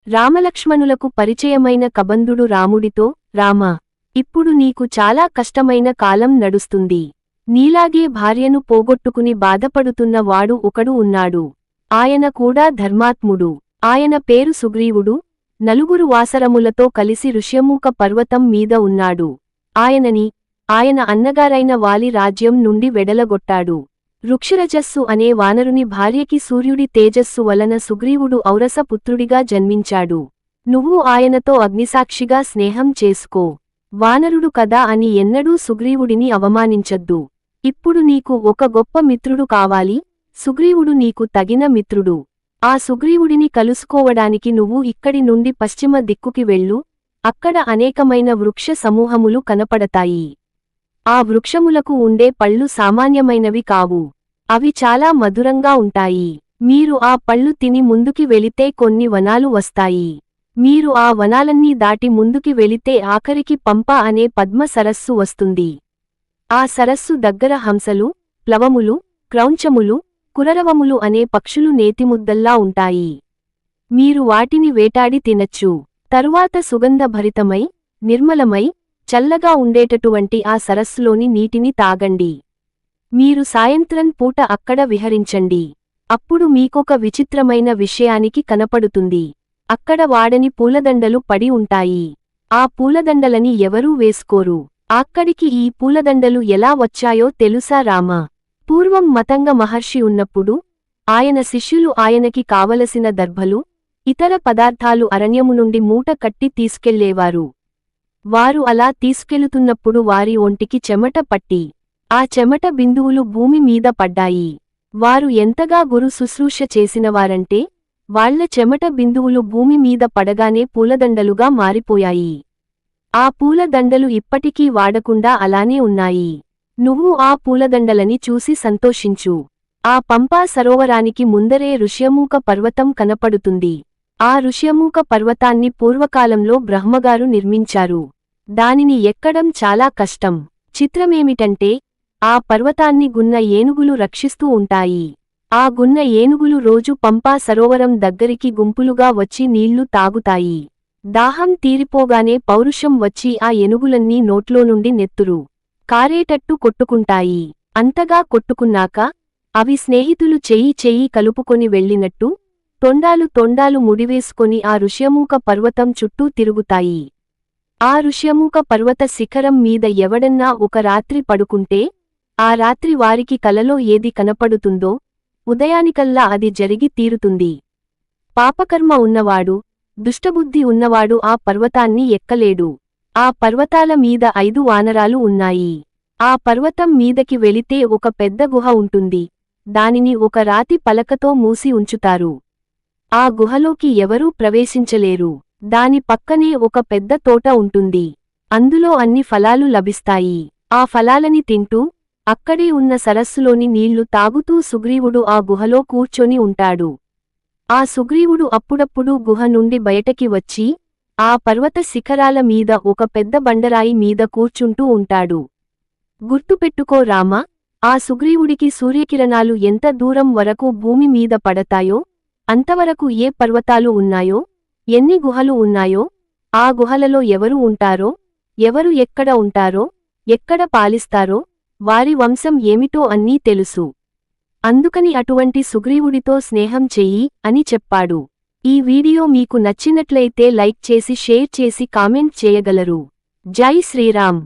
రామలక్ష్మణులకు పరిచయమైన కబంధుడు రాముడితో, రామా, ఇప్పుడు నీకు చాలా కష్టమైన కాలం నడుస్తుంది. నీలాగే భార్యను పోగొట్టుకుని బాధపడుతున్న వాడు ఒకడు ఉన్నాడు. ఆయన కూడా ధర్మాత్ముడు. ఆయన పేరు సుగ్రీవుడు. నలుగురు వాసరములతో కలిసి ఋష్యమూక పర్వతం మీద ఉన్నాడు. ఆయన అన్నగారైన వాలి రాజ్యం నుండి వెడలగొట్టాడు. రుక్షరజస్సు అనే వానరుని భార్యకి సూర్యుడి తేజస్సు వలన సుగ్రీవుడు ఔరస పుత్రుడిగా జన్మించాడు. నువ్వు ఆయనతో అగ్నిసాక్షిగా స్నేహం చేసుకో. వానరుడు కదా అని ఎన్నడూ సుగ్రీవుడిని అవమానించద్దు. ఇప్పుడు నీకు ఒక గొప్ప మిత్రుడు కావాలి. సుగ్రీవుడు నీకు తగిన మిత్రుడు. ఆ సుగ్రీవుడిని కలుసుకోవడానికి నువ్వు ఇక్కడి నుండి పశ్చిమ దిక్కుకి వెళ్ళు. అక్కడ అనేకమైన వృక్ష సమూహములు కనపడతాయి. ఆ వృక్షములకు ఉండే పళ్ళు సామాన్యమైనవి కావు. అవి చాలా మధురంగా ఉంటాయి. మీరు ఆ పళ్ళు తిని ముందుకి వెళితే కొన్ని వనాలు వస్తాయి. మీరు ఆ వనాలన్నీ దాటి ముందుకి వెళితే ఆఖరికి పంప అనే పద్మ సరస్సు వస్తుంది. ఆ సరస్సు దగ్గర హంసలు, ప్లవములు, క్రౌంచములు, కురరవములు అనే పక్షులు నేతిముద్దల్లా ఉంటాయి. మీరు వాటిని వేటాడి తినచ్చు. తరువాత సుగంధభరితమై, నిర్మలమై, చల్లగా ఉండేటటువంటి ఆ సరస్సులోని నీటిని తాగండి. మీరు సాయంత్రం పూట అక్కడ విహరించండి. అప్పుడు మీకొక విచిత్రమైన విషయానికి కనపడుతుంది. అక్కడ వాడని పూలదండలు పడి ఉంటాయి. ఆ పూలదండలని ఎవరూ వేసుకోరు. అక్కడికి ఈ పూలదండలు ఎలా వచ్చాయో తెలుసా రామా? పూర్వం మతంగ మహర్షి ఉన్నప్పుడు ఆయన శిష్యులు ఆయనకి కావలసిన దర్భలు, ఇతర పదార్థాలు అరణ్యము నుండి మూట కట్టి తీసుకెళ్లేవారు. వారు అలా తీసుకెళుతున్నప్పుడు వారి ఒంటికి చెమట పట్టి, ఆ చెమట బిందువులు భూమి మీద పడ్డాయి. వారు ఎంతగా గురు శుశ్రూష చేసినవారంటే వాళ్ల చెమట బిందువులు భూమి మీద పడగానే పూలదండలుగా మారిపోయాయి. ఆ పూలదండలు ఇప్పటికీ వాడకుండా అలానే ఉన్నాయి. నువ్వు ఆ పూలదండలని చూసి సంతోషించు. ఆ పంపా సరోవరానికి ముందరే ఋష్యమూక పర్వతం కనపడుతుంది. ఆ ఋష్యమూక పర్వతాన్ని పూర్వకాలంలో బ్రహ్మగారు నిర్మించారు. దానిని ఎక్కడం చాలా కష్టం. చిత్రమేమిటంటే ఆ పర్వతాన్ని గున్న ఏనుగులు రక్షిస్తూ ఉంటాయి. ఆ గున్న ఏనుగులు రోజు పంపా సరోవరం దగ్గరికి గుంపులుగా వచ్చి నీళ్లు తాగుతాయి. దాహం తీరిపోగానే పౌరుషం వచ్చి ఆ ఏనుగులన్నీ నోట్లో నుండి నెత్తురు కారేటట్టు కొట్టుకుంటాయి. అంతగా కొట్టుకున్నాక అవి స్నేహితులు చెయ్యి కలుపుకొని వెళ్ళినట్టు తొండాలు ముడివేసుకొని ఆ ఋష్యమూక పర్వతం చుట్టూ తిరుగుతాయి. ఆ ఋష్యమూక పర్వత శిఖరం మీద ఎవడన్నా ఒక రాత్రి పడుకుంటే ఆ రాత్రి వారికి కలలో ఏది కనపడుతుందో ఉదయానికల్లా అది జరిగి తీరుతుంది. పాపకర్మ ఉన్నవాడు, దుష్టబుద్ధి ఉన్నవాడు ఆ పర్వతాన్ని ఎక్కలేడు. ఆ పర్వతాల మీద 5 వానరాలు ఉన్నాయి. ఆ పర్వతం మీదకి వెళితే ఒక పెద్ద గుహ ఉంటుంది. దానిని ఒక రాతి పలకతో మూసి ఉంచుతారు. ఆ గుహలోకి ఎవరూ ప్రవేశించలేరు. దాని పక్కనే ఒక పెద్ద తోట ఉంటుంది. అందులో అన్ని ఫలాలు లభిస్తాయి. ఆ ఫలాలని తింటూ అక్కడే ఉన్న సరస్సులోని నీళ్లు తాగుతూ సుగ్రీవుడు ఆ గుహలో కూర్చొని ఉంటాడు. ఆ సుగ్రీవుడు అప్పుడప్పుడు గుహ నుండి బయటకి వచ్చి ఆ పర్వత శిఖరాల మీద ఒక పెద్ద బండరాయి మీద కూర్చుంటూ ఉంటాడు. గుర్తుపెట్టుకో రామా, ఆ సుగ్రీవుడికి సూర్యకిరణాలు ఎంత దూరం వరకు భూమి మీద పడతాయో అంతవరకు ఏ పర్వతాలు ఉన్నాయో, ఎన్ని గుహలు ఉన్నాయో, ఆ గుహలలో ఎవరు ఉంటారో, ఎవరు ఎక్కడ ఉంటారో, ఎక్కడ పాలిస్తారో, వారి వంశం ఏమిటో అన్నీ తెలుసు. అందుకని అటువంటి సుగ్రీవుడితో స్నేహం చెయ్యి అని చెప్పాడు. ఈ వీడియో మీకు నచ్చినట్లయితే లైక్ చేసి షేర్ చేసి కామెంట్ చేయగలరు. జై శ్రీరామ్.